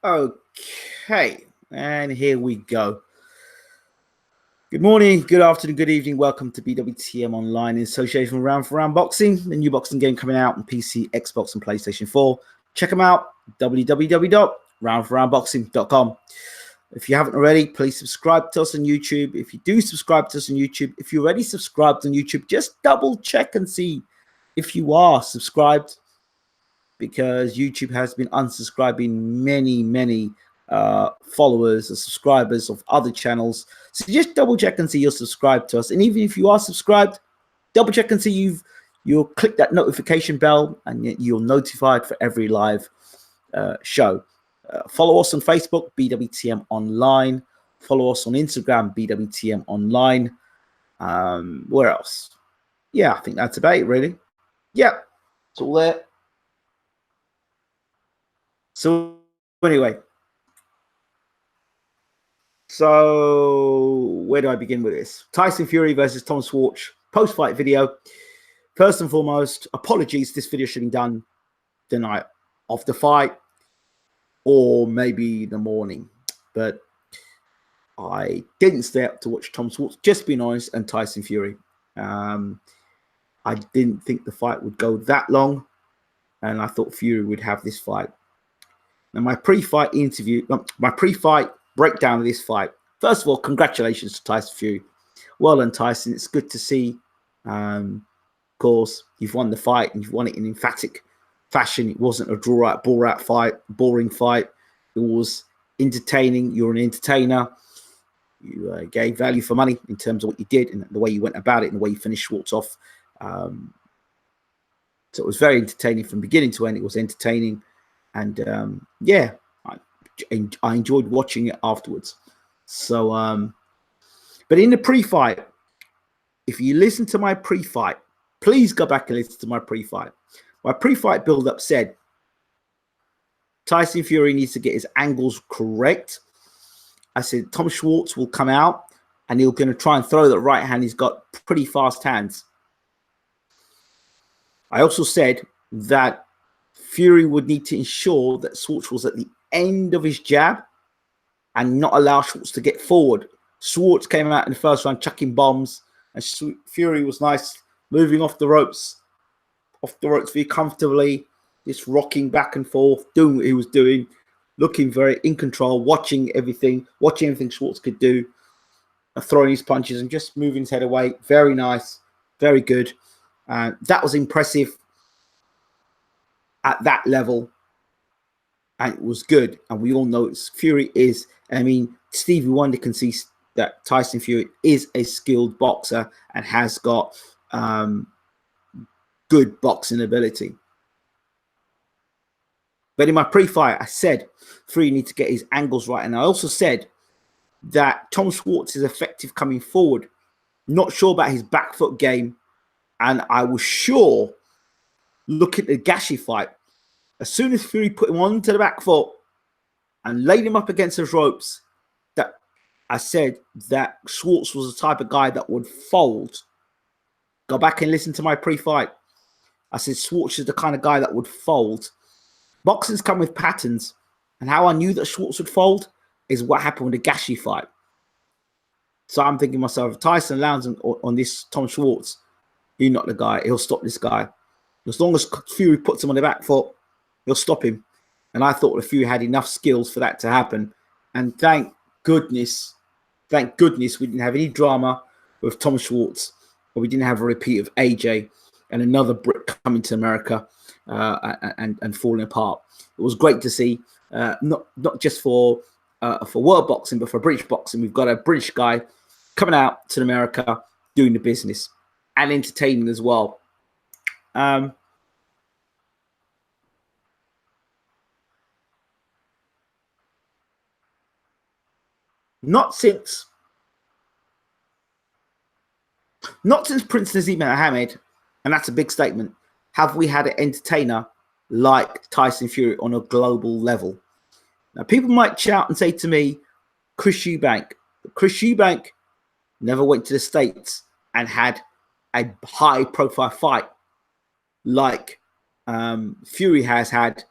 Okay, and here we go. Good morning, good afternoon, good evening. Welcome to BWTM Online in association with Round for Round Boxing, the new boxing game coming out on PC, Xbox, and PlayStation 4. Check them out, www.roundforroundboxing.com. If you haven't already, please subscribe to us on YouTube. If you do subscribe to us on YouTube, if you're already subscribed on YouTube, just double check and see if you are subscribed, because YouTube has been unsubscribing many followers or subscribers of other channels. So just double check and see you're subscribed to us. And even if you are subscribed, double check and see you'll click that notification bell and you're notified for every live show. Follow us on Facebook, BWTM Online. Follow us on Instagram, BWTM Online. Where else? Yeah, I think that's about it, really. Yeah, it's all there. So anyway, so where do I begin with this? Tyson Fury versus Tom Schwarz post-fight video. First and foremost, apologies. This video should have been done the night of the fight or maybe the morning, but I didn't stay up to watch Tom Schwarz, just being honest, and Tyson Fury. I didn't think the fight would go that long, and I thought Fury would have this fight. Now, my pre-fight breakdown of this fight. First of all, congratulations to Tyson Fury. Well done, Tyson. It's good to see. Of course, you've won the fight and you've won it in emphatic fashion. It wasn't a draw-out, bore-out fight, boring fight. It was entertaining. You're an entertainer. You gave value for money in terms of what you did and the way you went about it and the way you finished Schwartz off. So it was very entertaining from beginning to end. It was entertaining. And yeah, I enjoyed watching it afterwards. So, but in the pre-fight, if you listen to my pre-fight, please go back and listen to my pre-fight. My pre-fight build-up said Tyson Fury needs to get his angles correct. I said Tom Schwarz will come out and he's going to try and throw that right hand. He's got pretty fast hands. I also said that Fury would need to ensure that Schwarz was at the end of his jab and not allow Schwarz to get forward. Schwarz came out in the first round chucking bombs, and Fury was nice, moving off the ropes very comfortably, just rocking back and forth, doing what he was doing, looking very in control, watching everything Schwarz could do, throwing his punches and just moving his head away. Very nice, very good. That was impressive at that level, and it was good. And we all know Fury is, I mean, Stevie Wonder can see that Tyson Fury is a skilled boxer and has got good boxing ability. But in my pre-fight, I said Fury needs to get his angles right. And I also said that Tom Schwarz is effective coming forward. Not sure about his back foot game. And I was sure, look at the Gashi fight, as soon as Fury put him onto the back foot and laid him up against those ropes, that I said that Schwarz was the type of guy that would fold. Go back and listen to my pre-fight. I said Schwarz is the kind of guy that would fold. Boxing's come with patterns, and how I knew that Schwarz would fold is what happened with the Gashi fight. So I'm thinking to myself, if Tyson lands on this Tom Schwarz, he's not the guy. He'll stop this guy. As long as Fury puts him on the back foot, he'll stop him. And I thought that Fury had enough skills for that to happen. And thank goodness we didn't have any drama with Tom Schwarz, or we didn't have a repeat of AJ and another Brit coming to America and falling apart. It was great to see, not just for world boxing, but for British boxing. We've got a British guy coming out to America doing the business and entertaining as well. Not since Prince Naseem Mohammed, and that's a big statement, have we had an entertainer like Tyson Fury on a global level. Now, people might shout and say to me, Chris Eubank. Chris Eubank never went to the States and had a high-profile fight like Fury has had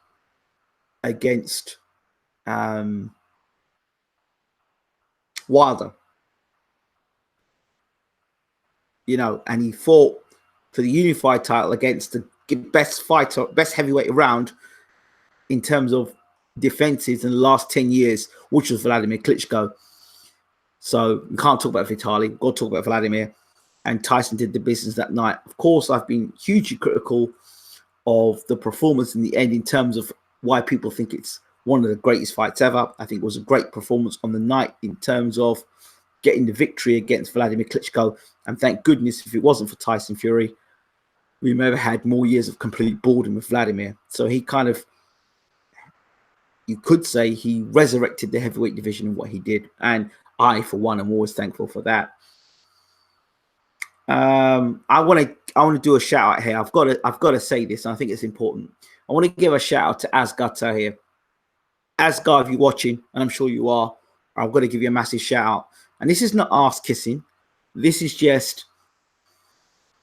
against Wilder, you know, and he fought for the unified title against the best fighter, best heavyweight around in terms of defenses in the last 10 years, which was Vladimir Klitschko. So we can't talk about Vitali. We've got to talk about Vladimir. And Tyson did the business that night. Of course, I've been hugely critical of the performance in the end in terms of why people think it's one of the greatest fights ever. I think it was a great performance on the night in terms of getting the victory against Vladimir Klitschko. And thank goodness, if it wasn't for Tyson Fury, we may have had more years of complete boredom with Vladimir. So he kind of, you could say, he resurrected the heavyweight division in what he did. And I, for one, am always thankful for that. I want to do a shout out here. I've got to say this, and I think it's important. I want to give a shout out to Asgar here. Asgar, if you're watching, and I'm sure you are, I've got to give you a massive shout out. And this is not ass kissing. This is just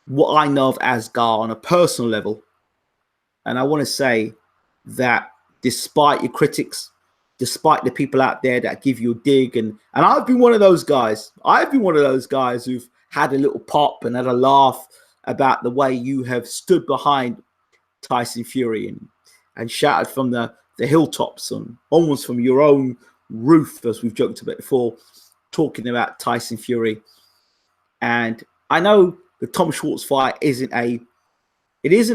what I know of Asgar on a personal level. And I want to say that despite your critics, despite the people out there that give you a dig, and I've been one of those guys. I've been one of those guys who've had a little pop and had a laugh about the way you have stood behind Tyson Fury and shouted from the hilltops and almost from your own roof, as we've joked about before, talking about Tyson Fury. And I know the Tom Schwartz fight isn't a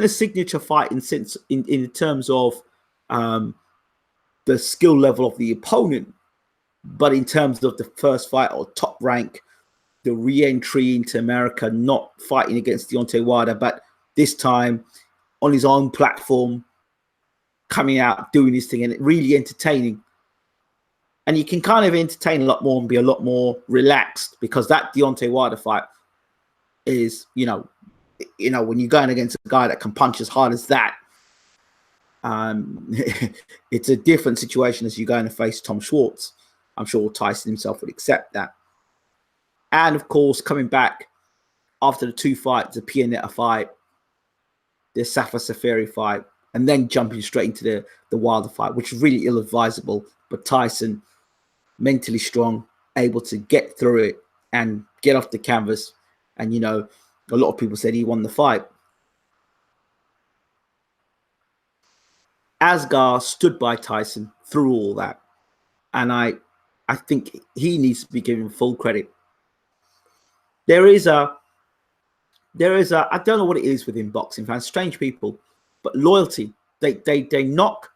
signature fight in terms of the skill level of the opponent, but in terms of the first fight or top rank, the re-entry into America, not fighting against Deontay Wilder, but this time on his own platform, coming out, doing his thing, and it really entertaining. And you can kind of entertain a lot more and be a lot more relaxed, because that Deontay Wilder fight is, you know, when you're going against a guy that can punch as hard as that, it's a different situation as you're going to face Tom Schwartz. I'm sure Tyson himself would accept that. And of course, coming back after the two fights, the Pianetta fight, the Safa Safari fight, and then jumping straight into the Wilder fight, which is really ill-advisable. But Tyson, mentally strong, able to get through it and get off the canvas. And, you know, a lot of people said he won the fight. Asgar stood by Tyson through all that. And I think he needs to be given full credit. There is a, I don't know what it is within boxing fans, strange people, but loyalty. They knock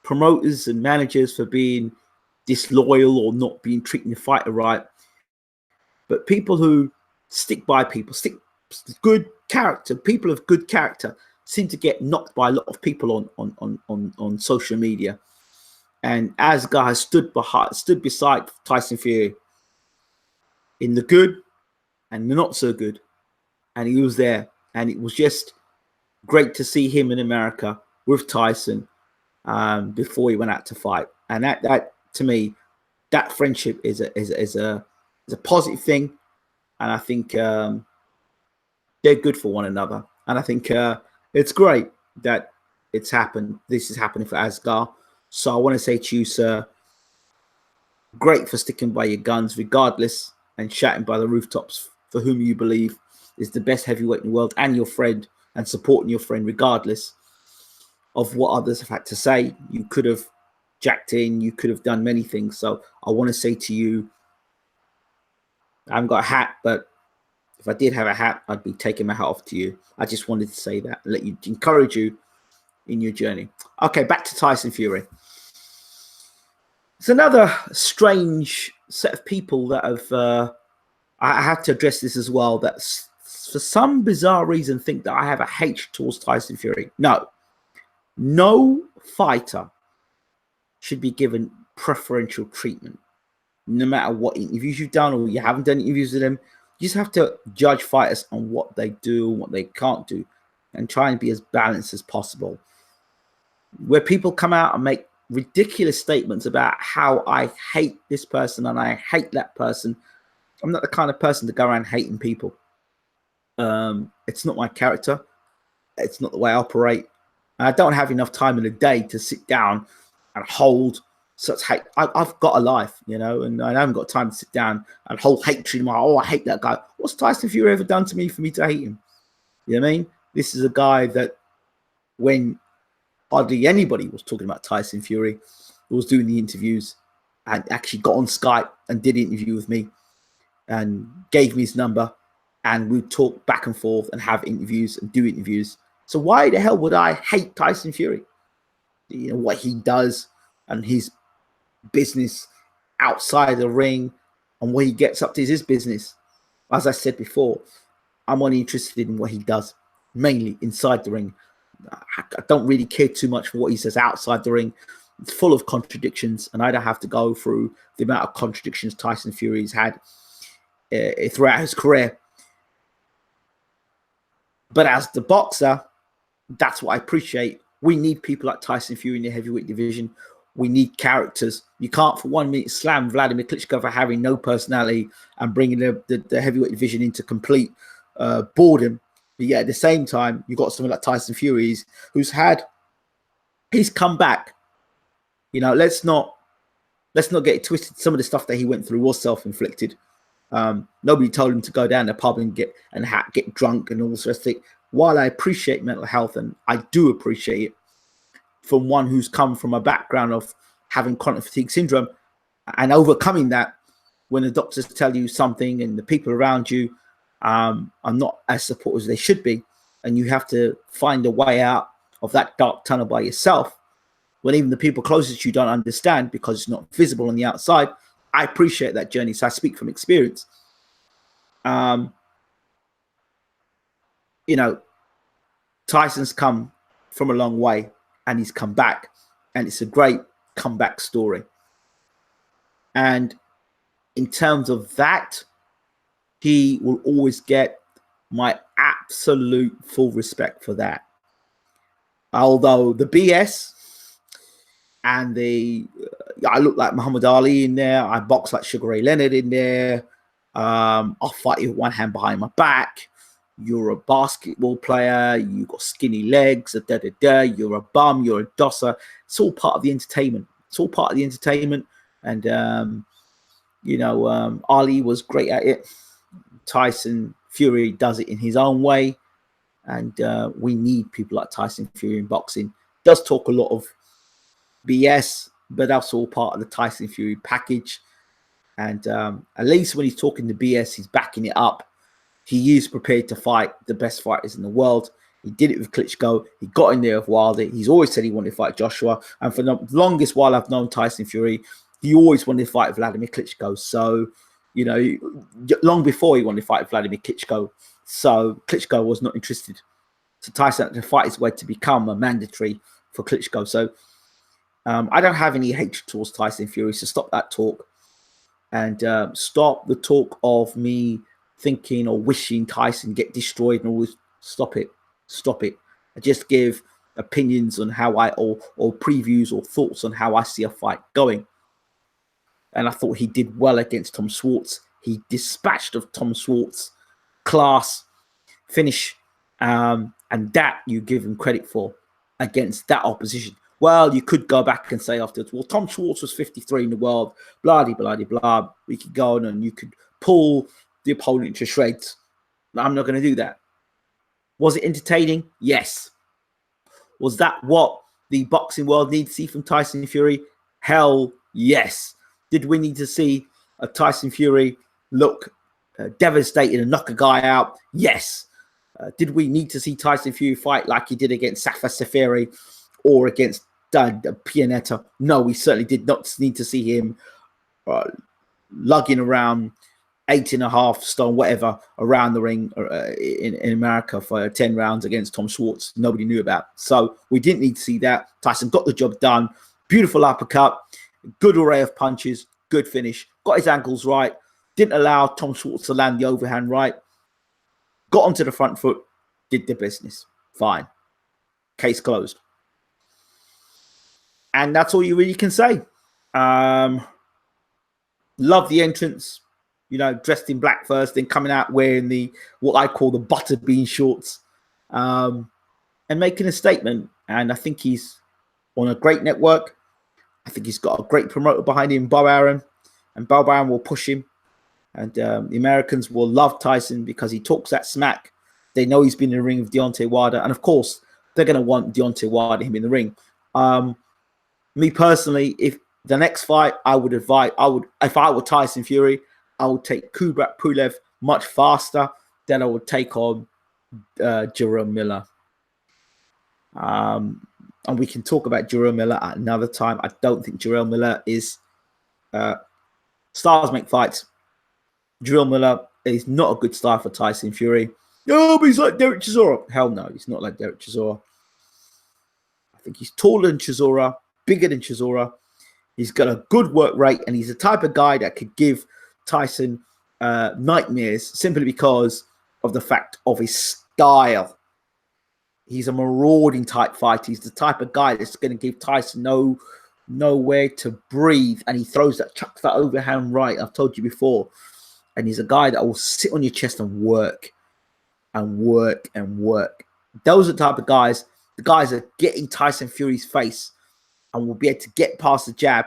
promoters and managers for being disloyal or not being treating the fighter right. But people who stick by people, good character, people of good character, seem to get knocked by a lot of people on social media. And Asgar has stood beside Tyson Fury in the good and the not so good, and he was there, and it was just great to see him in America with Tyson before he went out to fight. And that to me, that friendship is a positive thing, and I think they're good for one another. And I think it's great that it's happened. This is happening for Asgar. So I want to say to you, sir, great for sticking by your guns, regardless, and shouting by the rooftops for whom you believe is the best heavyweight in the world, and your friend, and supporting your friend, regardless of what others have had to say. You could have jacked in, you could have done many things. So I want to say to you, I haven't got a hat, but if I did have a hat, I'd be taking my hat off to you. I just wanted to say that, let you, encourage you in your journey. Okay, back to Tyson Fury. It's another strange set of people that have, I have to address this as well, that for some bizarre reason think that I have a hate towards Tyson Fury. No fighter should be given preferential treatment, no matter what interviews you've done or you haven't done interviews with them. You just have to judge fighters on what they do and what they can't do, and try and be as balanced as possible. Where people come out and make ridiculous statements about how I hate this person and I hate that person, I'm not the kind of person to go around hating people. It's not my character. It's not the way I operate. And I don't have enough time in the day to sit down and hold such hate. I've got a life, you know, and I haven't got time to sit down and hold hatred in my, oh, I hate that guy. What's Tyson Fury ever done to me for me to hate him? You know what I mean? This is a guy that when hardly anybody was talking about Tyson Fury, was doing the interviews and actually got on Skype and did an interview with me and gave me his number, and we'd talk back and forth and have interviews and do interviews. So why the hell would I hate Tyson Fury? You know, what he does and his business outside the ring and what he gets up to is his business. As I said before, I'm only interested in what he does, mainly inside the ring. I don't really care too much for what he says outside the ring. It's full of contradictions, and I don't have to go through the amount of contradictions Tyson Fury's had throughout his career. But as the boxer, that's what I appreciate. We need people like Tyson Fury in the heavyweight division. We need characters. You can't for 1 minute slam Vladimir Klitschko for having no personality and bringing the heavyweight division into complete boredom. But yeah, at the same time, you've got someone like Tyson Fury who's come back. You know, let's not get it twisted. Some of the stuff that he went through was self-inflicted. Nobody told him to go down the pub and get drunk and all this rest of it. While I appreciate mental health, and I do appreciate it from one who's come from a background of having chronic fatigue syndrome and overcoming that, when the doctors tell you something and the people around you are not as supportive as they should be, and you have to find a way out of that dark tunnel by yourself, when even the people closest to you don't understand because it's not visible on the outside. I appreciate that journey, so I speak from experience. You know, Tyson's come from a long way and he's come back, and it's a great comeback story. And in terms of that, he will always get my absolute full respect for that. Although the BS and I look like Muhammad Ali in there, I box like Sugar Ray Leonard in there, I'll fight you with one hand behind my back, you're a basketball player, you got skinny legs, you're a bum, you're a dosser. It's all part of the entertainment. And you know, Ali was great at it. Tyson Fury does it in his own way, and we need people like Tyson Fury in boxing. Does talk a lot of BS, but that's all part of the Tyson Fury package. And at least when he's talking the BS, he's backing it up. He is prepared to fight the best fighters in the world. He did it with Klitschko. He got in there with Wilder. He's always said he wanted to fight Joshua. And for the longest while I've known Tyson Fury, he always wanted to fight Vladimir Klitschko. So, you know, long before he wanted to fight Vladimir Klitschko. So Klitschko was not interested. So Tyson had to fight his way to become a mandatory for Klitschko. So I don't have any hatred towards Tyson Fury. So stop that talk. And stop the talk of me thinking or wishing Tyson get destroyed and all this. Stop it. I just give opinions on how or previews or thoughts on how I see a fight going. And I thought he did well against Tom Schwartz. He dispatched of Tom Schwartz, class, finish, and that you give him credit for against that opposition. Well, you could go back and say afterwards, well, Tom Schwartz was 53 in the world, blah, blah, blah, blah. We could go on and you could pull the opponent to shreds. I'm not going to do that. Was it entertaining? Yes. Was that what the boxing world needs to see from Tyson Fury? Hell yes. Did we need to see a Tyson Fury look devastated and knock a guy out? Yes. Did we need to see Tyson Fury fight like he did against Safa Safari or against Pianeta? No, we certainly did not need to see him lugging around 8.5 stone, whatever, around the ring in America for 10 rounds against Tom Schwartz. Nobody knew about. So we didn't need to see that. Tyson got the job done. Beautiful uppercut, good array of punches, good finish. Got his ankles right. Didn't allow Tom Schwartz to land the overhand right. Got onto the front foot. Did the business. Fine. Case closed. And that's all you really can say. Love the entrance. You know, dressed in black first, then coming out wearing what I call the butterbean shorts, and making a statement. And I think he's on a great network. I think he's got a great promoter behind him, Bob Arum, and Bob Arum will push him. And the Americans will love Tyson because he talks that smack. They know he's been in the ring with Deontay Wilder. And of course, they're going to want Deontay Wilder, him in the ring. Me personally, if the next fight, if I were Tyson Fury, I would take Kubrat Pulev much faster than I would take on Jerome Miller. And we can talk about Jerome Miller at another time. I don't think Jerome Miller is stars make fights. Jerome Miller is not a good star for Tyson Fury. No, but he's like Derek Chisora. Hell no, he's not like Derek Chisora. I think he's taller than Chisora, bigger than Chisora. He's got a good work rate, and he's the type of guy that could give Tyson nightmares simply because of the fact of his style. He's a marauding type fighter. He's the type of guy that's going to give Tyson nowhere to breathe, and he chucks that overhand right. I've told you before. And he's a guy that will sit on your chest and work and work and work. Those are the type of guys, the guys that get in Tyson Fury's face and will be able to get past the jab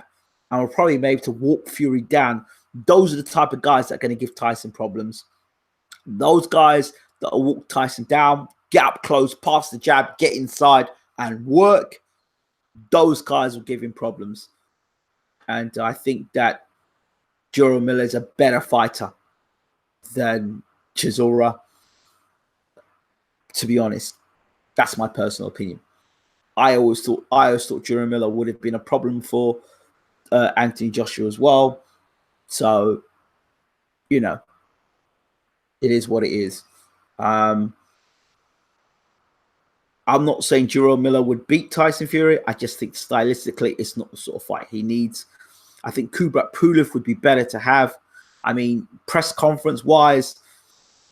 and will probably be able to walk Fury down. Those are the type of guys that are going to give Tyson problems. Those guys that will walk Tyson down, get up close, pass the jab, get inside and work, those guys will give him problems. And I think that Jerome Miller is a better fighter than Chisora. To be honest, that's my personal opinion. I always thought Jerome Miller would have been a problem for Anthony Joshua as well. So, you know, it is what it is. I'm not saying Jerome Miller would beat Tyson Fury. I just think stylistically, it's not the sort of fight he needs. I think Kubrat Pulev would be better to have. I mean, press conference wise,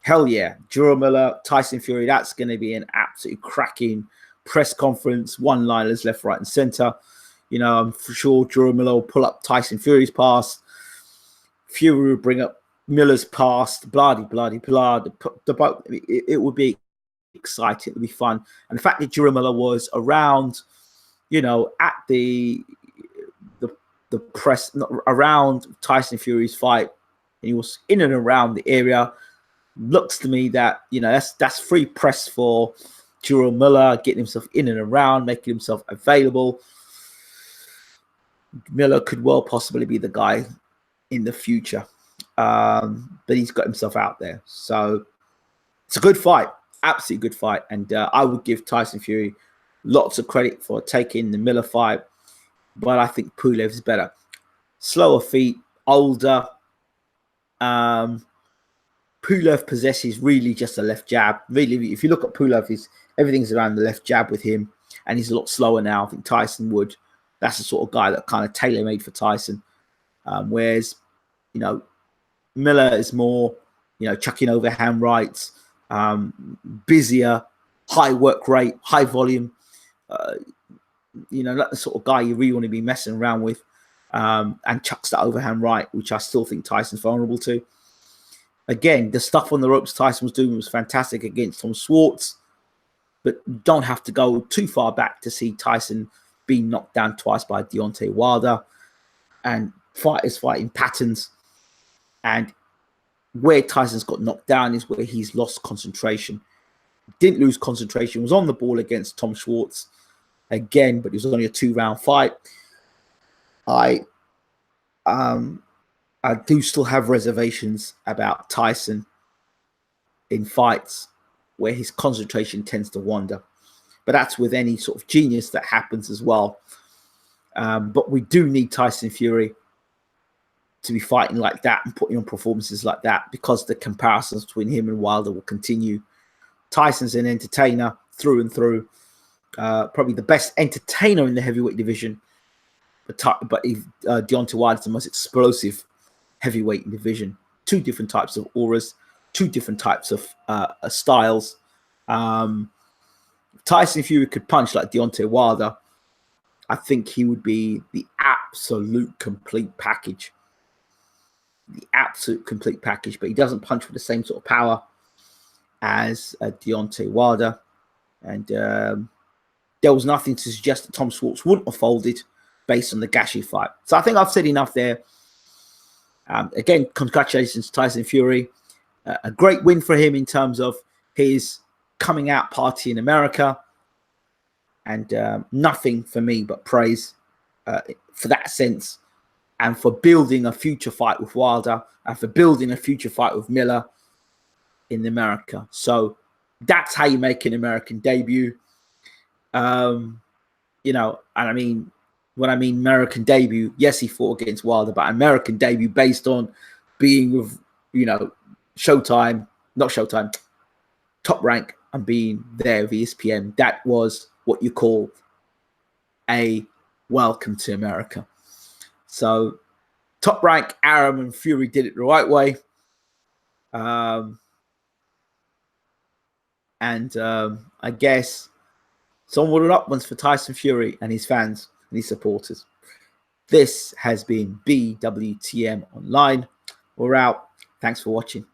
hell yeah. Jerome Miller, Tyson Fury, that's going to be an absolutely cracking press conference. One-liners left, right, and center. You know, I'm for sure Jerome Miller will pull up Tyson Fury's past. Fury will bring up Miller's past. Blah, blah, blah. It would be exciting. It would be fun. And the fact that Jerome Miller was around, you know, at the press around Tyson Fury's fight, and he was in and around the area, looks to me that, you know, that's free press for Jerome Miller, getting himself in and around, making himself available. Miller could well possibly be the guy in the future, but he's got himself out there. So it's a good fight, absolutely good fight, and I would give Tyson Fury lots of credit for taking the Miller fight. But I think Pulev is better. Slower feet, older. Pulev possesses really just a left jab. Really, if you look at Pulev, everything's around the left jab with him, and he's a lot slower now. I think Tyson would. That's the sort of guy that kind of tailor-made for Tyson. Whereas, you know, Miller is more, you know, chucking overhand rights, busier, high work rate, high volume. You know, that's the sort of guy you really want to be messing around with, and chucks that overhand right, which I still think Tyson's vulnerable to. Again, the stuff on the ropes Tyson was doing was fantastic against Tom Schwarz, but you don't have to go too far back to see Tyson being knocked down twice by Deontay Wilder, and fighters fighting patterns. And where Tyson's got knocked down is where he's lost concentration. Didn't lose concentration, was on the ball against Tom Schwarz again, but it was only a 2-round fight. I do still have reservations about Tyson in fights where his concentration tends to wander. But that's with any sort of genius that happens as well. But we do need Tyson Fury to be fighting like that and putting on performances like that, because the comparisons between him and Wilder will continue. Tyson's an entertainer through and through. Probably the best entertainer in the heavyweight division. But Deontay Wilder's the most explosive heavyweight division. Two different types of auras, two different types of styles. Tyson Fury could punch like Deontay Wilder. I think he would be the absolute complete package. The absolute complete package. But he doesn't punch with the same sort of power as Deontay Wilder. And there was nothing to suggest that Tom Schwarz wouldn't have folded based on the Gashi fight. So I think I've said enough there. Again, congratulations to Tyson Fury. A great win for him in terms of his coming out party in America. And nothing for me but praise for that sense, and for building a future fight with Wilder, and for building a future fight with Miller in America. So that's how you make an American debut. You know, and I mean, when I mean American debut, yes, he fought against Wilder, but American debut based on being with, you know, not Showtime, Top Rank, and being there with ESPN. That was what you call a welcome to America. So Top Rank, Arum, and Fury did it the right way. I guess someone up ones for Tyson Fury and his fans and his supporters. This has been BWTM Online. We're out. Thanks for watching.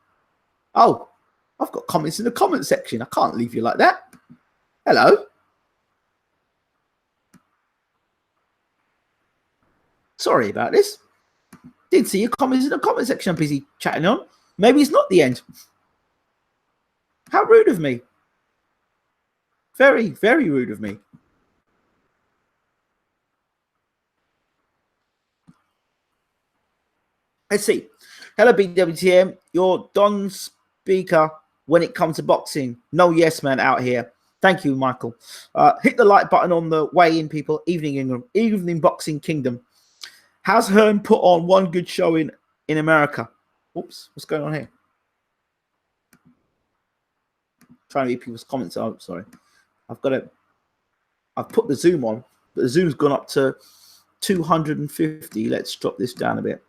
Oh, I've got comments in the comment section. I can't leave you like that. Hello. Sorry about this. Didn't see your comments in the comment section. I'm busy chatting on. Maybe it's not the end. How rude of me. Very, very rude of me. Let's see. Hello, BWTM. You're Don Speaker when it comes to boxing. No yes man out here. Thank you, Michael. Hit the like button on the way in, people. Evening Boxing Kingdom. Has Hearn put on one good show in America? Oops, what's going on here? Trying to read people's comments. Oh, sorry. I've put the zoom on, but the zoom's gone up to 250. Let's drop this down a bit.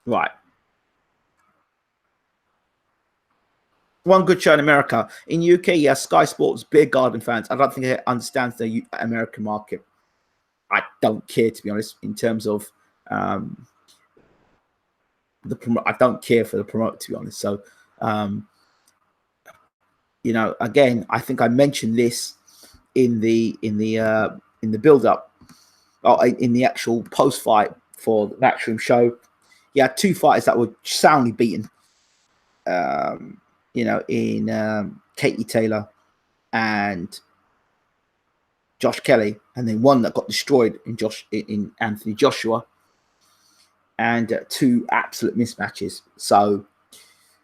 Right. One good show in America. In UK, yes, Sky Sports, Beer Garden fans. I don't think it understands the American market. I don't care, to be honest, in terms of I don't care for the promoter, to be honest. So, you know, again, I think I mentioned this in the build up, or in the actual post fight for the Matchroom show. He had two fighters that were soundly beaten. You know, in Katie Taylor and Josh Kelly, and then one that got destroyed in Anthony Joshua, and two absolute mismatches. So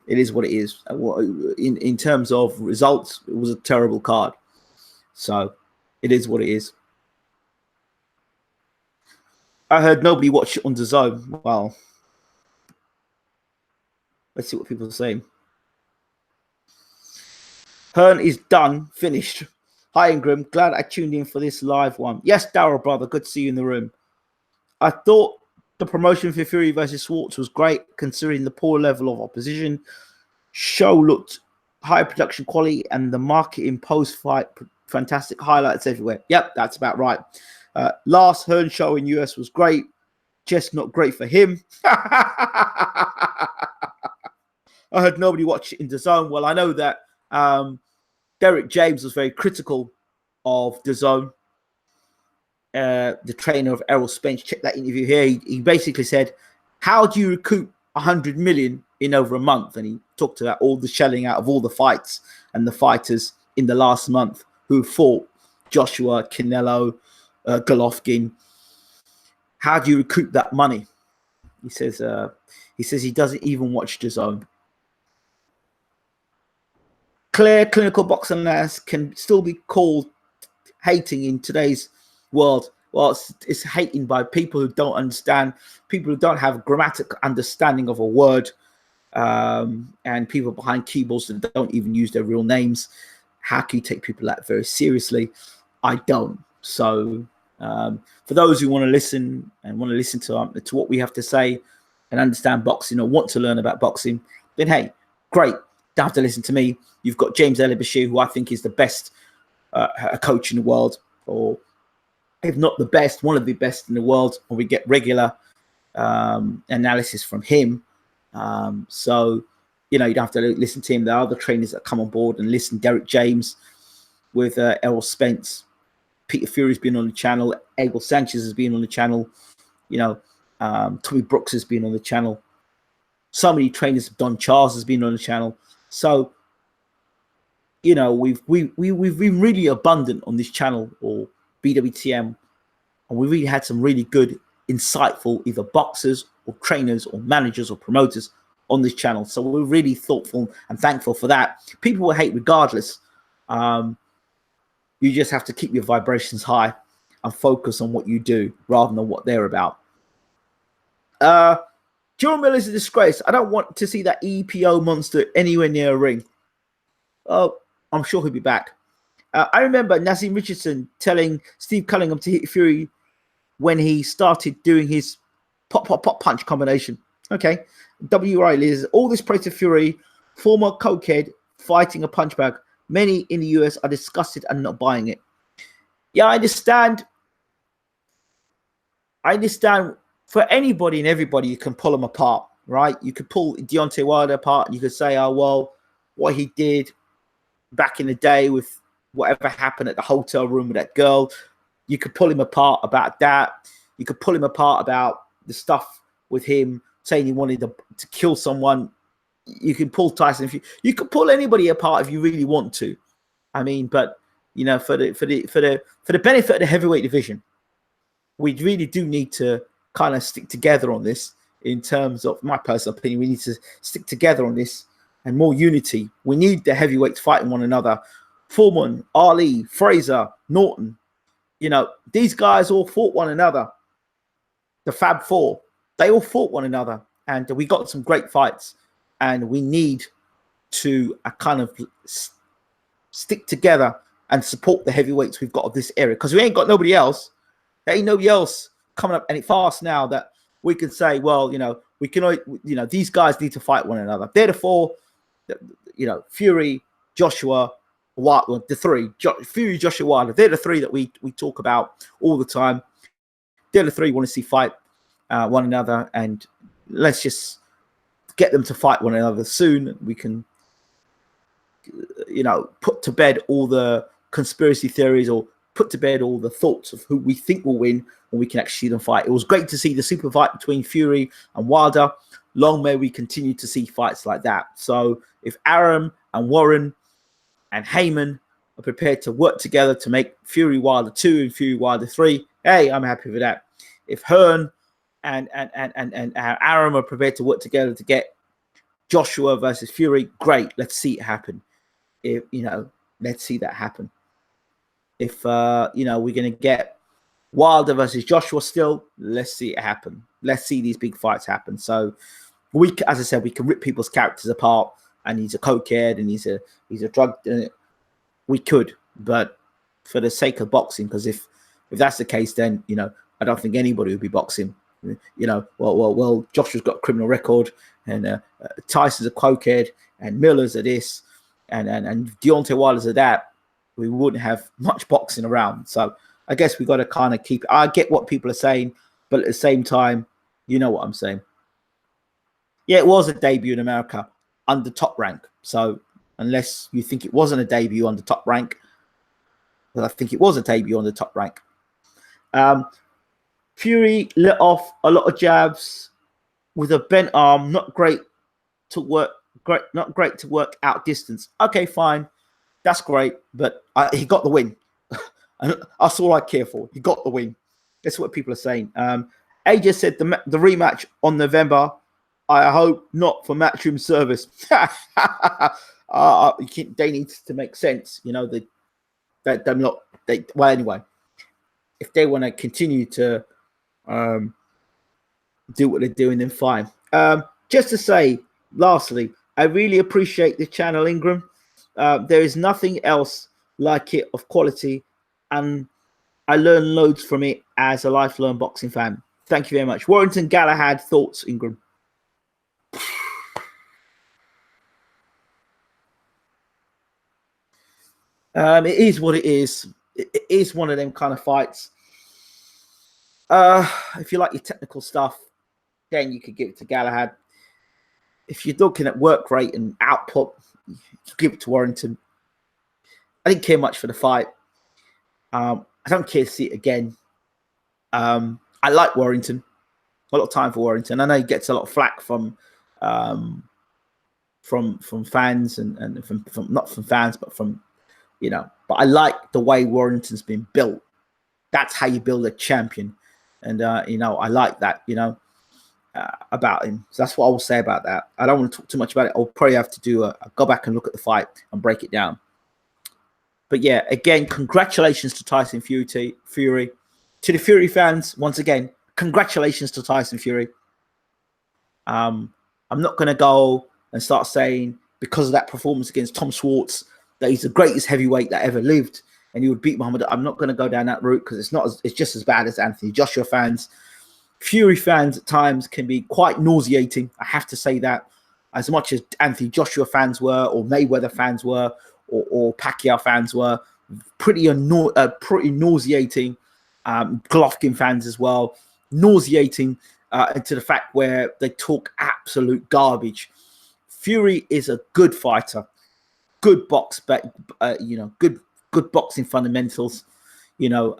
it is what it is. In terms of results, it was a terrible card. So it is what it is. I heard nobody watched it on DAZN. Well, let's see what people are saying. Hearn is done, finished. Hi, Ingram. Glad I tuned in for this live one. Yes, Daryl, brother. Good to see you in the room. I thought the promotion for Fury versus Schwartz was great, considering the poor level of opposition. Show looked high production quality, and the marketing post-fight, fantastic highlights everywhere. Yep, that's about right. Last Hearn show in US was great, just not great for him. I heard nobody watched it in DAZN. Well, I know that Derek James was very critical of DAZN, the trainer of Errol Spence. Check that interview here. He basically said, how do you recoup 100 million in over a month? And he talked about all the shelling out of all the fights and the fighters in the last month who fought Joshua, Canelo, Golovkin. How do you recoup that money? He says he doesn't even watch DAZN. Clear clinical boxing analysis can still be called hating in today's world. Well, it's hating by people who don't understand, people who don't have grammatical understanding of a word, and people behind keyboards that don't even use their real names. How can you take people like that very seriously? I don't. So for those who want to listen and want to listen to what we have to say and understand boxing or want to learn about boxing, then hey, great. Don't have to listen to me. You've got James Elibashir, who I think is the best coach in the world, or if not the best, one of the best in the world. And we get regular analysis from him. So, you know, you don't have to listen to him. There are other trainers that come on board and listen. Derek James with Errol Spence. Peter Fury's been on the channel. Abel Sanchez has been on the channel. Tommy Brooks has been on the channel. So many trainers. Don Charles has been on the channel. So, we've been really abundant on this channel, or BWTM, and we really had some really good, insightful either boxers or trainers or managers or promoters on this channel. So we're really thoughtful and thankful for that. People will hate regardless. You just have to keep your vibrations high and focus on what you do rather than what they're about. John Miller's a disgrace. I don't want to see that EPO monster anywhere near a ring. Oh, I'm sure he'll be back. I remember Nazim Richardson telling Steve Cunningham to hit Fury when he started doing his pop, pop, pop punch combination. Okay. W. Riley is all this praise to Fury, former cokehead fighting a punch bag. Many in the US are disgusted and not buying it. Yeah, I understand. For anybody and everybody, you can pull them apart, right? You could pull Deontay Wilder apart and you could say, oh, well, what he did back in the day with whatever happened at the hotel room with that girl, you could pull him apart about that. You could pull him apart about the stuff with him saying he wanted to kill someone. You can pull Tyson. You could pull anybody apart if you really want to. I mean, but for the benefit of the heavyweight division, we really do need to kind of stick together on this. In terms of my personal opinion, we need to stick together on this and more unity. We need the heavyweights fighting one another. Foreman, Ali, Fraser, Norton. These guys all fought one another. The Fab Four, they all fought one another, and we got some great fights. And we need to kind of stick together and support the heavyweights we've got of this area, because we ain't got nobody else. There ain't nobody else coming up any fast now that we can say, well, we can, these guys need to fight one another. They're the four, Fury, Joshua, Wilder, the three, Fury, Joshua, Wilder. They're the three that we talk about all the time. They're the three we want to see fight one another, and let's just get them to fight one another soon. We can, put to bed all the conspiracy theories, or put to bed all the thoughts of who we think will win, when we can actually see them fight. It was great to see the super fight between Fury and Wilder. Long may we continue to see fights like that. So if Arum and Warren and Heyman are prepared to work together to make Fury Wilder 2 and Fury Wilder 3, hey, I'm happy with that. If Hearn and Arum are prepared to work together to get Joshua versus Fury, great. Let's see it happen. Let's see that happen. If we're gonna get Wilder versus Joshua still, let's see it happen. Let's see these big fights happen. So as I said, we can rip people's characters apart, and he's a cokehead and he's a drug. We could, but for the sake of boxing, because if that's the case, then I don't think anybody would be boxing. Well, Joshua's got a criminal record, and Tyson's a cokehead, and Miller's a this, and Deontay Wilder's a that. We wouldn't have much boxing around. So I guess we got to kind of keep. I get what people are saying, but at the same time, you know what I'm saying. Yeah, it was a debut in America under Top Rank. So unless you think it wasn't a debut under Top Rank, well, I think it was a debut on the Top Rank. Fury let off a lot of jabs with a bent arm. Not great to work. Not great to work out distance. Okay, fine, that's great, but he got the win. And that's all I care for. He got the win. That's what people are saying. AJ said the rematch on November. I hope not for Matchroom service. They need to make sense. Well, anyway, if they want to continue to do what they're doing, then fine. Just to say, lastly, I really appreciate the channel, Ingram. There is nothing else like it of quality, and I learn loads from it as a lifelong boxing fan. Thank you very much. Warrington Galahad, thoughts, Ingram? It is what it is. It is one of them kind of fights. If you like your technical stuff, then you could give it to Galahad. If you're looking at work rate and output, give it to Warrington. I didn't care much for the fight. I don't care to see it again. I like Warrington. A lot of time for Warrington. I know he gets a lot of flack from fans and from not from fans, but from, you know. But I like the way Warrington's been built. That's how you build a champion, and you know, I like that. You know, about him. So that's what I will say about that. I don't want to talk too much about it. I'll probably have to do go back and look at the fight and break it down. But yeah, again, congratulations to Tyson Fury. To the Fury fans, once again, congratulations to Tyson Fury. I'm not going to go and start saying because of that performance against Tom Schwarz that he's the greatest heavyweight that ever lived and he would beat Muhammad. I'm not going to go down that route because it's just as bad as Anthony Joshua fans. Fury fans at times can be quite nauseating. I have to say that, as much as Anthony Joshua fans were, or Mayweather fans were, or Pacquiao fans were, pretty nauseating. Golovkin fans as well, nauseating to the fact where they talk absolute garbage. Fury is a good fighter, good box, but you know, good boxing fundamentals, you know.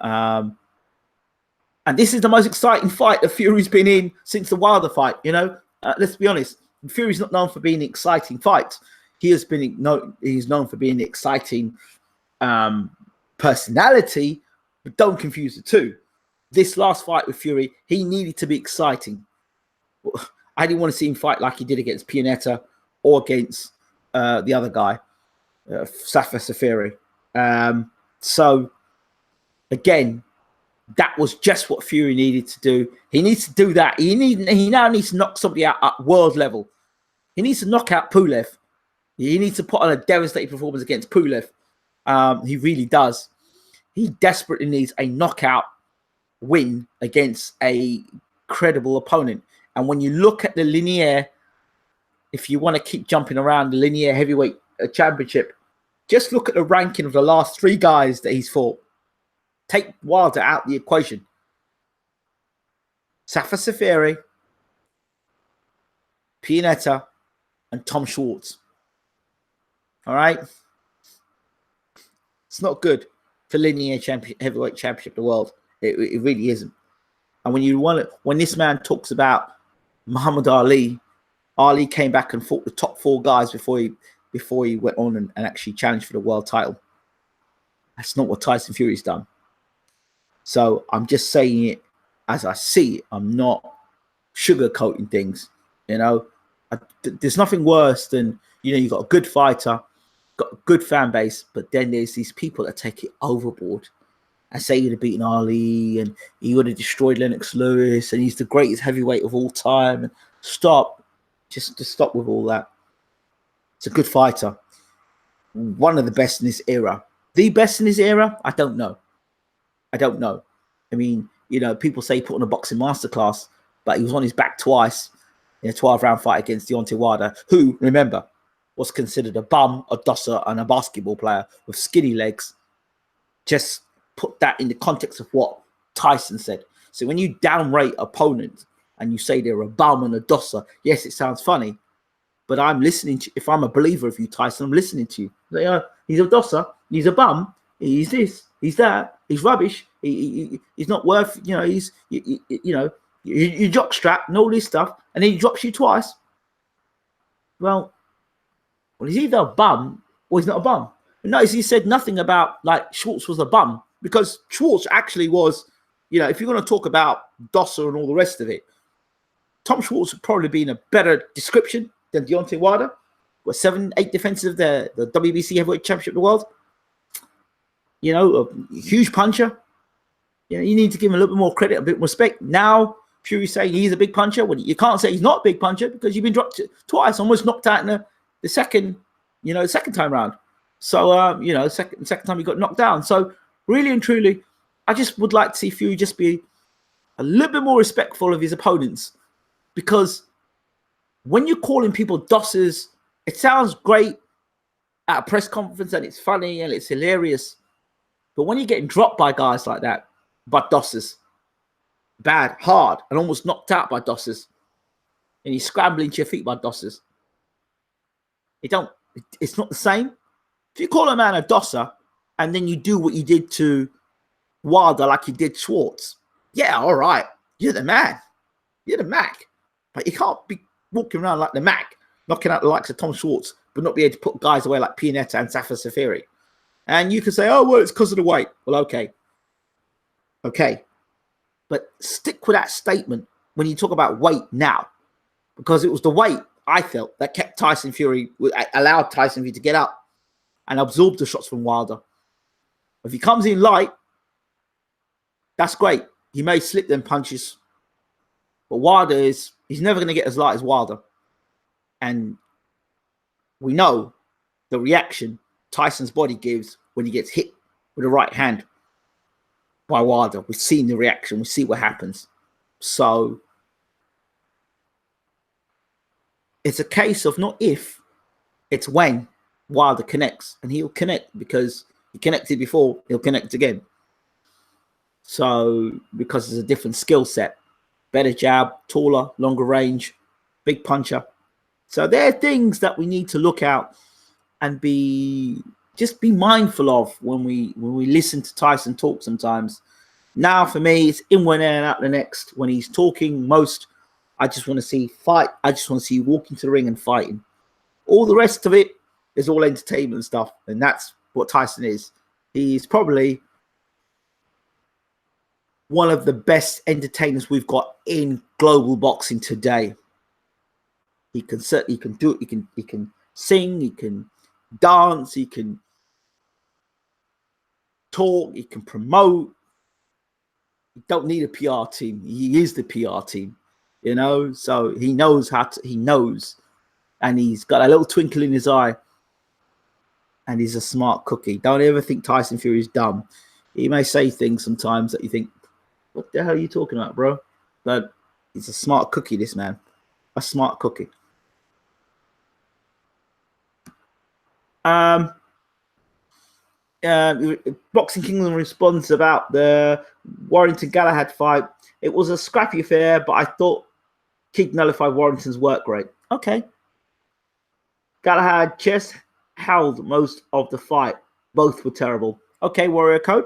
And this is the most exciting fight that Fury's been in since the Wilder fight. You know, let's be honest. Fury's not known for being exciting fights. He's known for being an exciting personality, but don't confuse the two. This last fight with Fury, he needed to be exciting. I didn't want to see him fight like he did against Pianeta or against the other guy, Safa Safiri. So, again, that was just what Fury needed to do. He needs to do that. He now needs to knock somebody out at world level. He needs to knock out Pulev. He needs to put on a devastating performance against Pulev. He really does. He desperately needs a knockout win against a credible opponent. And when you look at the linear, if you want to keep jumping around the linear heavyweight championship, just look at the ranking of the last three guys that he's fought. Take Wilder out the equation. Safa Safiri, Pianeta, and Tom Schwarz. All right? It's not good for linear heavyweight championship of the world. It really isn't. And when this man talks about Muhammad Ali came back and fought the top four guys before he went on and actually challenged for the world title. That's not what Tyson Fury's done. So I'm just saying it as I see it. I'm not sugarcoating things. You know, there's nothing worse than, you know, you've got a good fighter, got a good fan base, but then there's these people that take it overboard and say he'd have beaten Ali and he would have destroyed Lennox Lewis and he's the greatest heavyweight of all time. And stop. Just stop with all that. It's a good fighter. One of the best in this era. The best in this era? I don't know. I mean, you know, people say he put on a boxing masterclass, but he was on his back twice in a 12-round fight against Deontay Wilder, who, remember, was considered a bum, a dosser, and a basketball player with skinny legs. Just put that in the context of what Tyson said. So when you downrate opponents and you say they're a bum and a dosser, yes, it sounds funny, but I'm listening to, if I'm a believer of you, Tyson, I'm listening to you. Like, he's a dosser, he's a bum, he's this, he's that, he's rubbish, he's not worth, you know, he's, you know, you jockstrap and all this stuff, and then he drops you twice. Well, he's either a bum or he's not a bum. And notice he said nothing about, like, Schwartz was a bum, because Schwartz actually was, you know, if you're going to talk about Dosser and all the rest of it, Tom Schwartz would probably be in a better description than Deontay Wilder. What, 7-8 defenses of the WBC Heavyweight Championship of the world? You know, a huge puncher. You know, you need to give him a little bit more credit, a bit more respect. Now, Fury's saying he's a big puncher. Well, you can't say he's not a big puncher because you've been dropped twice, almost knocked out in the second time round. So, you know, second time he got knocked down. So, really and truly, I just would like to see Fury just be a little bit more respectful of his opponents, because when you're calling people dossers, it sounds great at a press conference and it's funny and it's hilarious. But when you're getting dropped by guys like that, by dossers, bad, hard, and almost knocked out by dossers, and you're scrambling to your feet by dossers, it's not the same. If you call a man a dosser and then you do what you did to Wilder like he did Schwartz. Yeah, all right. You're the man. You're the Mac. But you can't be walking around like the Mac, knocking out the likes of Tom Schwartz, but not be able to put guys away like Pianetta and Safa Safiri. And you can say, oh, well, it's because of the weight. Well, okay. Okay. But stick with that statement when you talk about weight now, because it was the weight, I felt, that kept Tyson Fury, allowed Tyson Fury to get up and absorb the shots from Wilder. If he comes in light, that's great. He may slip them punches. But Wilder he's never going to get as light as Wilder. And we know the reaction Tyson's body gives when he gets hit with a right hand by Wilder. We've seen the reaction. We see what happens. So it's a case of not if, it's when Wilder connects. And he'll connect because he connected before, he'll connect again. So because there's a different skill set. Better jab, taller, longer range, big puncher. So there are things that we need to look out and be mindful of when we listen to Tyson talk sometimes. Now for me, it's in one ear and out the next. When he's talking most, I just want to see fight. I just want to see you walking to the ring and fighting. All the rest of it is all entertainment stuff. And that's what Tyson is. He's probably one of the best entertainers we've got in global boxing today. He can do it. He can sing. He can dance. He can talk. He can promote. You don't need a PR team. He is the PR team, you know. So he knows how to. He knows, and he's got a little twinkle in his eye. And he's a smart cookie. Don't ever think Tyson Fury is dumb. He may say things sometimes that you think, what the hell are you talking about, bro? But he's a smart cookie, this man. A smart cookie. Boxing Kingdom responds about the Warrington Galahad fight. It was a scrappy affair, but I thought King nullified Warrington's work rate. Okay. Galahad just held most of the fight. Both were terrible. Okay, Warrior Code.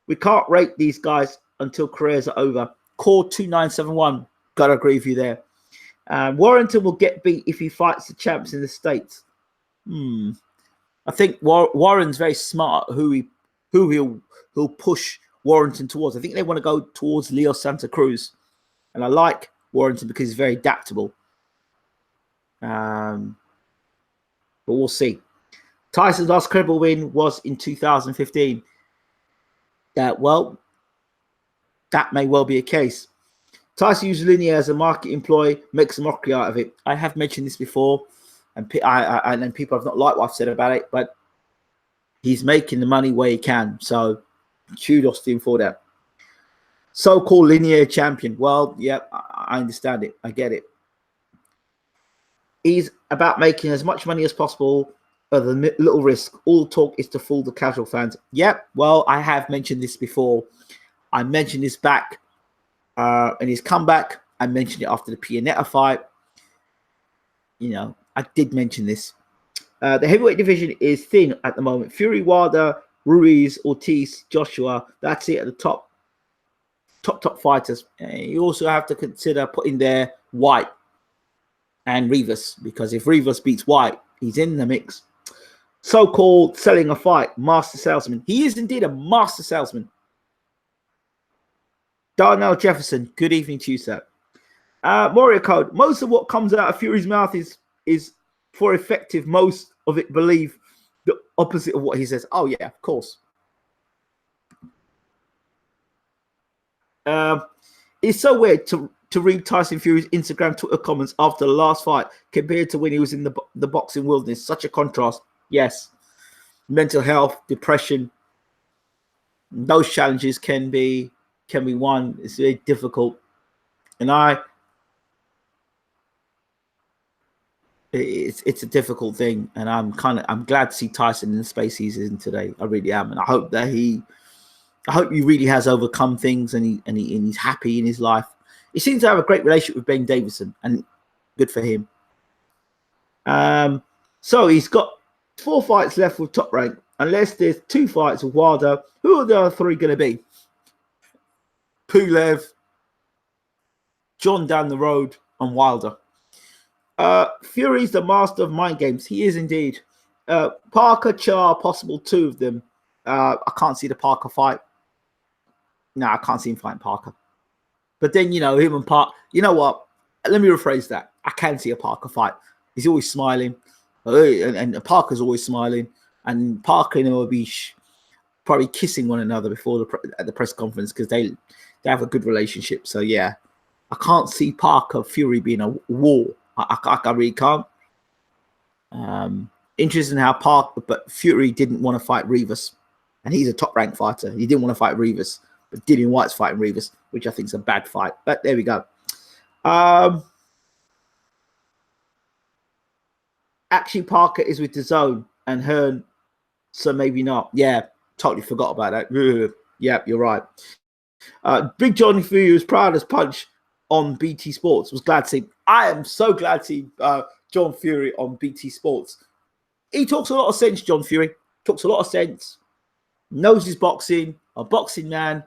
We can't rate these guys until careers are over. Core 2971. Gotta agree with you there. Warrington will get beat if he fights the champs in the States. I think Warren's very smart who he'll push Warrington towards. I think they want to go towards Leo Santa Cruz. And I like Warrington because he's very adaptable. But we'll see. Tyson's last credible win was in 2015. Well, that may well be a case. Tyson uses linear as a market employee, makes a mockery out of it. I have mentioned this before, and people have not liked what I've said about it, but he's making the money where he can. So kudos to him for that. So-called linear champion. Well, yeah, I understand it. I get it. He's about making as much money as possible at a little risk. All talk is to fool the casual fans. Yep. Well, I have mentioned this before. I mentioned this back in his comeback. I mentioned it after the Pianetta fight. You know, I did mention this. The heavyweight division is thin at the moment. Fury, Wilder, Ruiz, Ortiz, Joshua. That's it at the top fighters. You also have to consider putting there White and Rivas, because if Rivas beats White, he's in the mix. So-called selling a fight, master salesman. He is indeed a master salesman. Darnell Jefferson, good evening to you, sir. Warrior Code, most of what comes out of Fury's mouth is for effective. Most of it believe the opposite of what he says. Oh, yeah, of course. It's so weird to read Tyson Fury's Instagram, Twitter comments after the last fight compared to when he was in the boxing wilderness. Such a contrast. Yes. Mental health, depression, those challenges can be won. It's very difficult. And it's a difficult thing. And I'm glad to see Tyson in the space he's in today. I really am. And I hope he really has overcome things and he's happy in his life. He seems to have a great relationship with Ben Davison, and good for him. So he's got 4 fights left with Top Rank. unless there's 2 fights with Wilder, who are the other 3 going to be? Pulev, John down the road, and Wilder. Fury's the master of mind games. He is indeed. Parker, Char, possible 2 of them. I can't see the Parker fight. No, I can't see him fighting Parker. But then, you know, him and Parker, you know what? Let me rephrase that. I can see a Parker fight. He's always smiling. And Parker's always smiling. And Parker and him will be probably kissing one another before at the press conference because they have a good relationship. So, yeah, I can't see Parker Fury being a war. I really can't. Interesting how but Fury didn't want to fight Rivas. And he's a top-ranked fighter. He didn't want to fight Rivas. But Dillian White's fighting Rivas, which I think is a bad fight. But there we go. Actually, Parker is with DAZN and Hearn, so maybe not. Yeah, totally forgot about that. Yeah, you're right. Big Johnny Fury was proud as punch on BT Sports. Was glad to see. I am so glad to see John Fury on BT Sports. He talks a lot of sense, John Fury. Talks a lot of sense. Knows his boxing. A boxing man.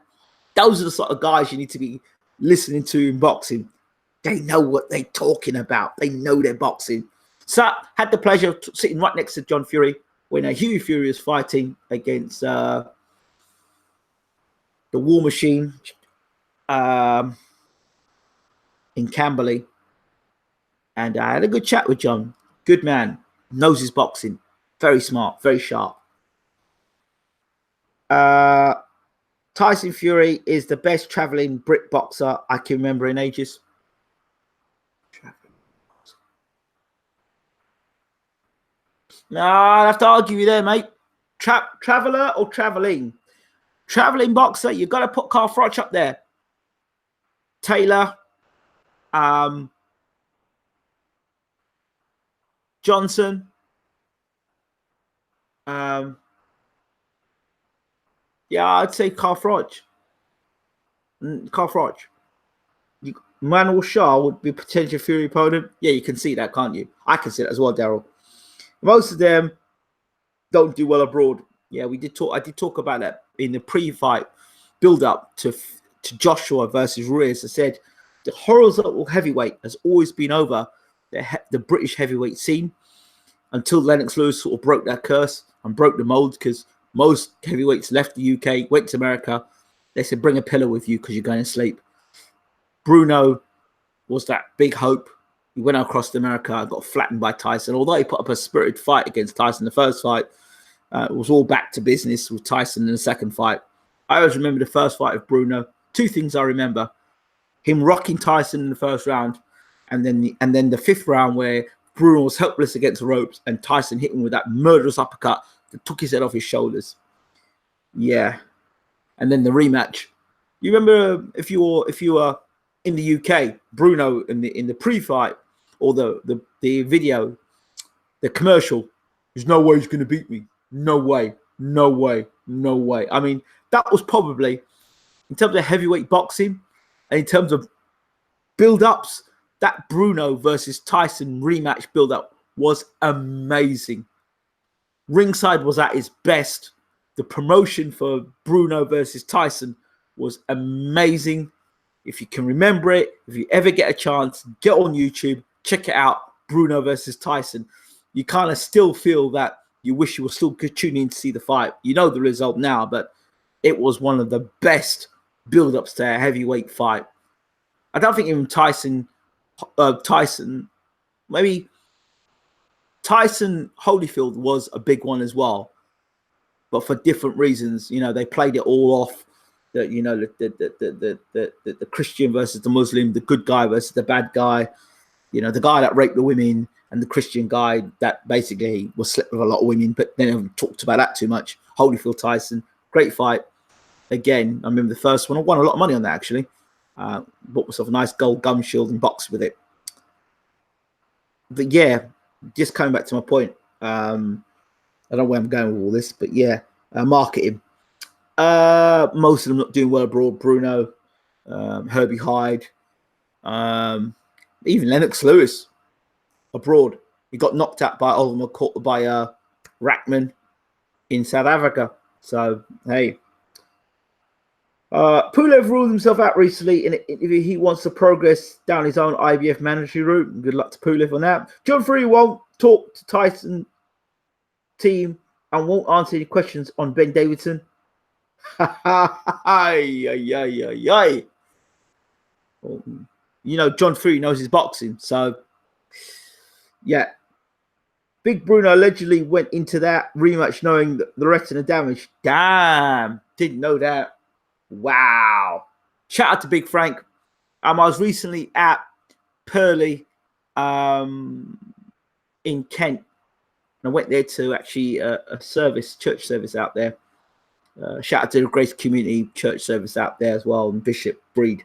Those are the sort of guys you need to be listening to in boxing. They know what they're talking about. They know their boxing. So had the pleasure of sitting right next to John Fury when Hughie Fury was fighting against the War Machine in Camberley. And I had a good chat with John. Good man. Knows his boxing. Very smart. Very sharp. Tyson Fury is the best traveling Brit boxer I can remember in ages. No, I'll have to argue you there, mate. Traveller or travelling? Travelling boxer, you've got to put Carl Froch up there. Taylor. Johnson. Yeah, I'd say Carl Froch. Carl Froch. Manuel Shaw would be a potential Fury opponent. Yeah, you can see that, can't you? I can see that as well, Daryl. Most of them don't do well abroad. Yeah, we did talk. I did talk about that in the pre-fight build-up to Joshua versus Ruiz. I said the horizontal heavyweight has always been over the British heavyweight scene until Lennox Lewis sort of broke that curse and broke the mold because most heavyweights left the UK, went to America. They said, bring a pillow with you because you're going to sleep. Bruno was that big hope. He went across to America, got flattened by Tyson. Although he put up a spirited fight against Tyson the first fight, it was all back to business with Tyson in the second fight. I always remember the first fight of Bruno. 2 things I remember. Him rocking Tyson in the first round, and then the 5th round where Bruno was helpless against the ropes and Tyson hit him with that murderous uppercut that took his head off his shoulders. Yeah. And then the rematch. You remember if you were in the UK, Bruno in the pre-fight or the video, the commercial, there's no way he's going to beat me. No way. No way. No way. I mean, that was probably, in terms of heavyweight boxing and in terms of build-ups, that Bruno versus Tyson rematch build-up was amazing. Ringside was at its best. The promotion for Bruno versus Tyson was amazing. If you can remember it, if you ever get a chance, get on YouTube, check it out, Bruno versus Tyson. You kind of still feel that you wish you were still tuning in to see the fight. You know the result now, but it was one of the best build-ups to a heavyweight fight. I don't think even Tyson, maybe Tyson Holyfield was a big one as well, but for different reasons. You know, they played it all off. That, you know, the Christian versus the Muslim, the good guy versus the bad guy. You know, the guy that raped the women and the Christian guy that basically was slept with a lot of women, but they never talked about that too much. Holyfield Tyson, great fight. Again, I remember the first one. I won a lot of money on that actually. Bought myself a nice gold gum shield and boxed with it. But yeah, just coming back to my point. I don't know where I'm going with all this, but yeah, marketing. Most of them not doing well abroad. Bruno, Herbie Hyde, even Lennox Lewis abroad. He got knocked out by Rackman. in South Africa. So, hey. Pulev ruled himself out recently in an interview. He wants to progress down his own IBF mandatory route. Good luck to Pulev on that. John Fury won't talk to Tyson team and won't answer any questions on Ben Davidson. You know, John Fury knows his boxing. So, yeah. Big Bruno allegedly went into that rematch knowing the retina damage. Damn. Didn't know that. Wow. Shout out to Big Frank. I was recently at Purley in Kent. And I went there to actually a church service out there. Shout out to the Grace Community Church service out there as well, and Bishop Breed,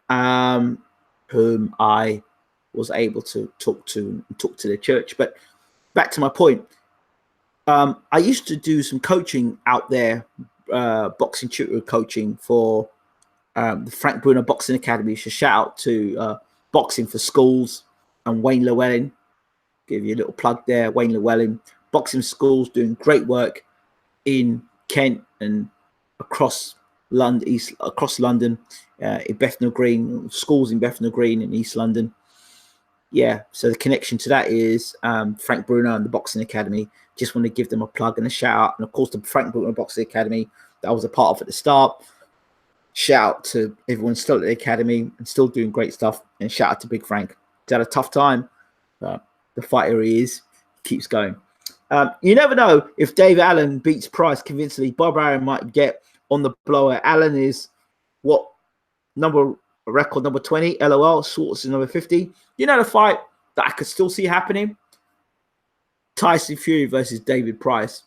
whom I was able to talk to the church. But back to my point, I used to do some coaching out there, boxing tutor coaching for the Frank Bruno Boxing Academy. So shout out to Boxing for Schools and Wayne Llewellyn. Give you a little plug there, Wayne Llewellyn. Boxing Schools doing great work in Kent and across London, in Bethnal Green, schools in Bethnal Green in East London. Yeah, so the connection to that is Frank Bruno and the Boxing Academy. Just want to give them a plug and a shout out. And of course, the Frank Bruno Boxing Academy that I was a part of at the start. Shout out to everyone still at the academy and still doing great stuff. And shout out to Big Frank. He's had a tough time. The fighter he is keeps going. You never know if Dave Allen beats Price convincingly. Bob Arum might get on the blower. Allen is what record number 20, LOL. Schwartz is number 50. You know the fight that I could still see happening? Tyson Fury versus David Price.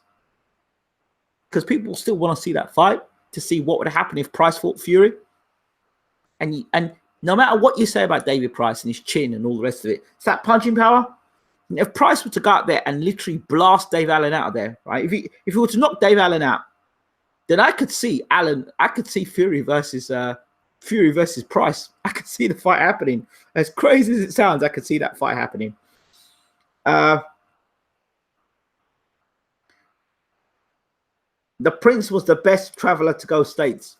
Because people still want to see that fight to see what would happen if Price fought Fury. And no matter what you say about David Price and his chin and all the rest of it, it's that punching power. If Price were to go out there and literally blast Dave Allen out of there, right? If he were to knock Dave Allen out, then I could see Fury versus Price. I could see the fight happening. As crazy as it sounds, I could see that fight happening. The Prince was the best traveler to go States.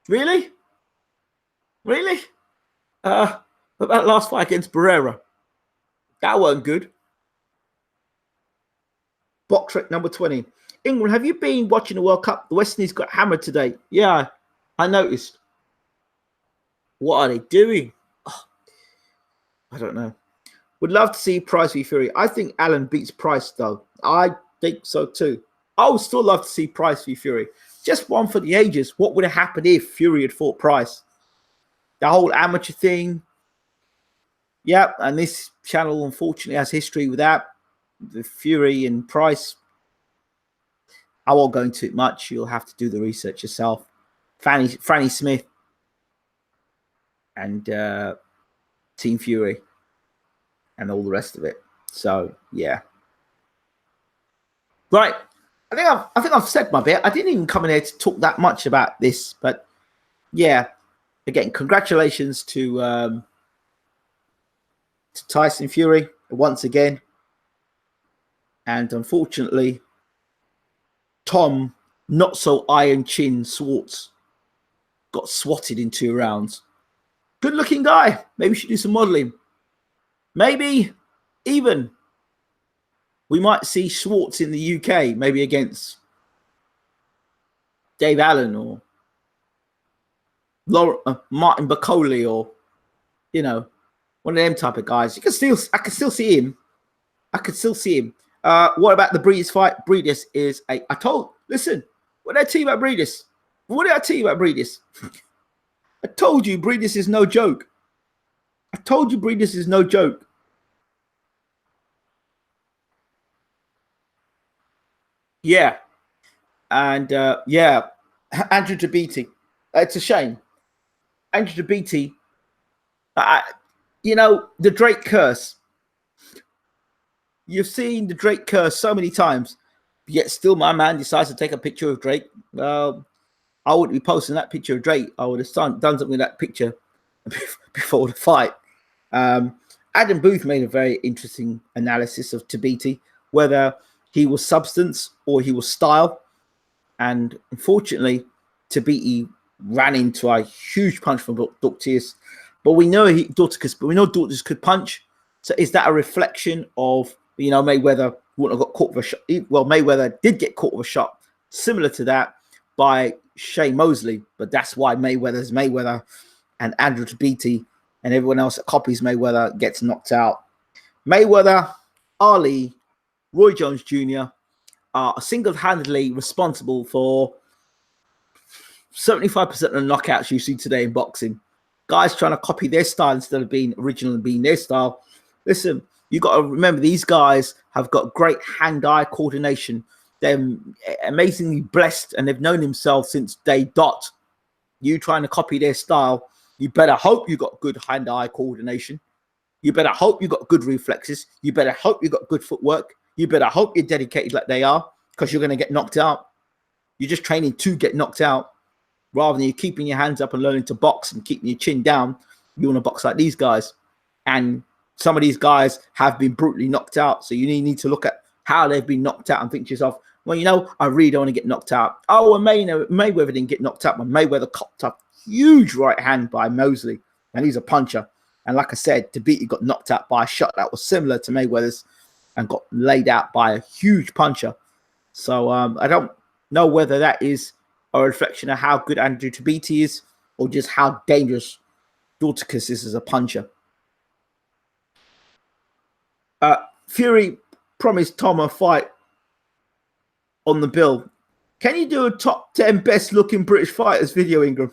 Really? Really? What about last fight against Barrera? That wasn't good. Box rec number 20. England, have you been watching the World Cup? The West Indies got hammered today. Yeah, I noticed. What are they doing? Oh, I don't know. Would love to see Price v Fury. I think Allen beats Price, though. I think so, too. I would still love to see Price v Fury. Just one for the ages. What would have happened if Fury had fought Price? The whole amateur thing. Yeah, and this channel, unfortunately, has history with that. The Fury and Price. I won't go into it much. You'll have to do the research yourself. Franny Smith and Team Fury and all the rest of it. So, yeah. Right. I think I've said my bit. I didn't even come in here to talk that much about this, but yeah. Again, congratulations to Tyson Fury once again. And unfortunately, Tom, not so iron chin Schwartz, got swatted in 2 rounds. Good looking guy. Maybe we should do some modeling. Maybe even we might see Schwartz in the UK, maybe against Dave Allen or Martin Bacoli, or one of them type of guys. I can still see him. What about the Breedis fight? Breedis is listen, what did I tell you about Breedis? I told you Breedis is no joke. Yeah. And Andrew Tabiti. It's a shame. Andrew Tabiti, the Drake curse. You've seen the Drake curse so many times, yet still my man decides to take a picture of Drake. Well, I wouldn't be posting that picture of Drake. I would have done something with that picture before the fight. Adam Booth made a very interesting analysis of Tabiti, whether he was substance or he was style. And unfortunately, Tabiti ran into a huge punch from Dorticus. But we know Dorticus could punch. So is that a reflection of, Mayweather wouldn't have got caught with a shot? Well, Mayweather did get caught with a shot similar to that by Shea Mosley, but that's why Mayweather's Mayweather, and Andrew Tabiti and everyone else that copies Mayweather gets knocked out. Mayweather, Ali, Roy Jones Jr. are single-handedly responsible for 75% of the knockouts you see today in boxing. Guys trying to copy their style instead of being original and being their style. Listen, you got to remember, these guys have got great hand-eye coordination. They're amazingly blessed, and they've known themselves since day dot. You trying to copy their style, you better hope you got good hand-eye coordination. You better hope you got good reflexes. You better hope you got good footwork. You better hope you're dedicated like they are, because you're going to get knocked out. You're just training to get knocked out, rather than you keeping your hands up and learning to box and keeping your chin down. You want to box like these guys. And some of these guys have been brutally knocked out. So you need to look at how they've been knocked out and think to yourself, well, I really don't want to get knocked out. Oh, well, Mayweather didn't get knocked out, but Mayweather copped a huge right hand by Mosley, and he's a puncher. And like I said, Tabiti got knocked out by a shot that was similar to Mayweather's and got laid out by a huge puncher. So I don't know whether that is a reflection of how good Andrew Tabiti is, or just how dangerous Dorticus is as a puncher. Fury promised Tom a fight on the bill. Can you do a top 10 best looking British fighters video, Ingram?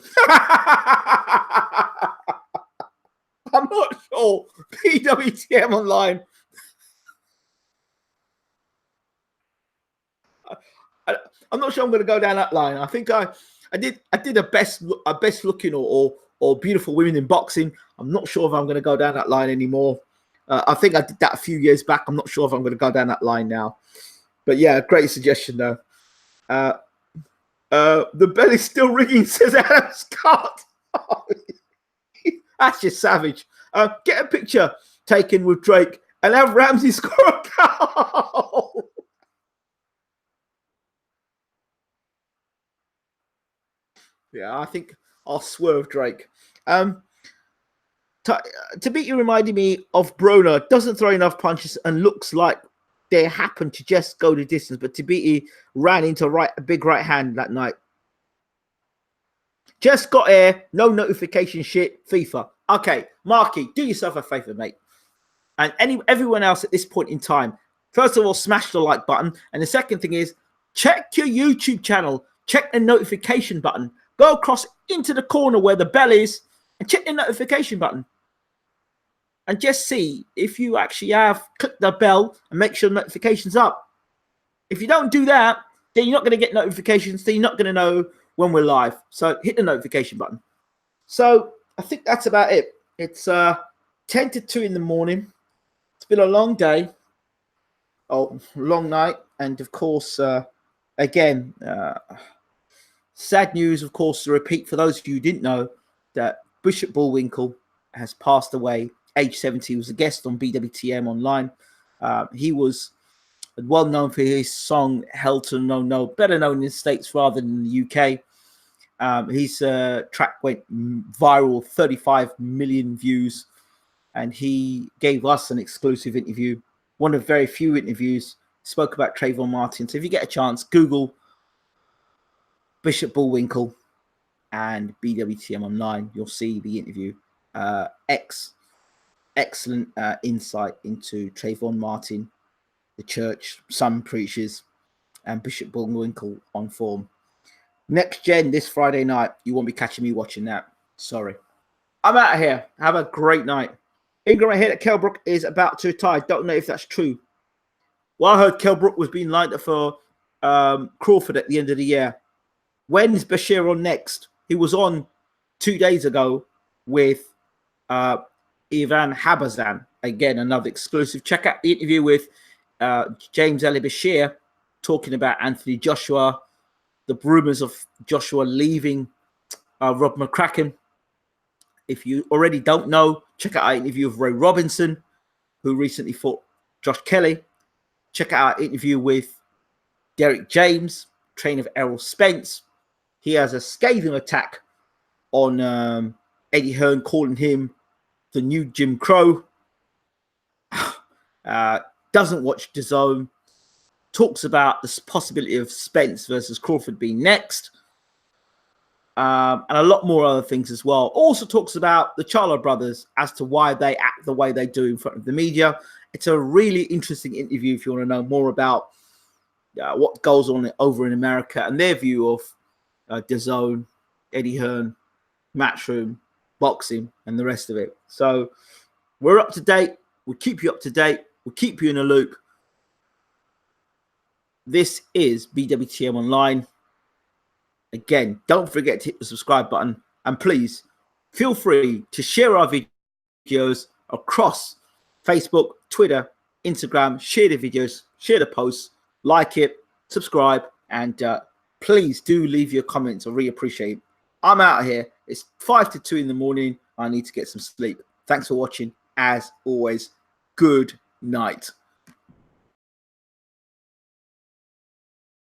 I'm not sure. BWTM online. I'm not sure I'm going to go down that line. I think I did a best looking or beautiful women in boxing. I'm not sure if I'm going to go down that line anymore. I think I did that a few years back. I'm not sure if I'm going to go down that line now. But yeah, great suggestion though. The belly's still ringing, says Adam Scott. That's just savage. Get a picture taken with Drake and have Ramsey score a goal. Yeah, I think I'll swerve Drake. Tabiti reminded me of Broner. Doesn't throw enough punches and looks like they happen to just go the distance. But Tabiti ran into a big right hand that night. Just got here. No notification shit. FIFA. Okay, Marky, do yourself a favor, mate. And everyone else at this point in time, first of all, smash the like button. And the second thing is, check your YouTube channel. Check the notification button. Go across into the corner where the bell is and check the notification button. And just see if you actually have clicked the bell and make sure the notification's up. If you don't do that, then you're not going to get notifications. Then you're not going to know when we're live. So hit the notification button. So I think that's about it. It's 10 to 2 in the morning. It's been a long day. Oh, long night. And of course, again, sad news, of course, to repeat for those of you who didn't know, that Bishop Bullwinkle has passed away, age 70. He was a guest on BWTM Online. He was well known for his song Hell to No No, better known in the States rather than the UK. His track went viral, 35 million views, and he gave us an exclusive interview, one of very few interviews, spoke about Trayvon Martin. So if you get a chance, Google Bishop Bullwinkle and BWTM Online. You'll see the interview. Excellent insight into Trayvon Martin, the church, some preachers, and Bishop Bullwinkle on form. Next Gen this Friday night. You won't be catching me watching that. Sorry. I'm out of here. Have a great night. Ingram, I hear that Kell Brook is about to retire. Don't know if that's true. Well, I heard Kell Brook was being lined up for Crawford at the end of the year. When's Bashir on next? He was on 2 days ago with Ivan Habazan. Again, another exclusive. Check out the interview with James Ali Bashir talking about Anthony Joshua, the rumors of Joshua leaving Rob McCracken. If you already don't know, check out our interview of Ray Robinson, who recently fought Josh Kelly. Check out our interview with Derek James, trainer of Errol Spence. He has a scathing attack on Eddie Hearn, calling him the new Jim Crow. Doesn't watch DAZN. Talks about the possibility of Spence versus Crawford being next. And a lot more other things as well. Also talks about the Charlo brothers as to why they act the way they do in front of the media. It's a really interesting interview if you want to know more about what goes on over in America and their view of DAZN, Eddie Hearn, Matchroom, boxing, and the rest of it. So we're up to date. We'll keep you up to date. We'll keep you in a loop. This is BWTM Online. Again, don't forget to hit the subscribe button. And please feel free to share our videos across Facebook, Twitter, Instagram. Share the videos, share the posts, like it, subscribe, and please do leave your comments. I really appreciate it. I'm out of here. It's 5 to 2 in the morning. I need to get some sleep. Thanks for watching. As always, good night.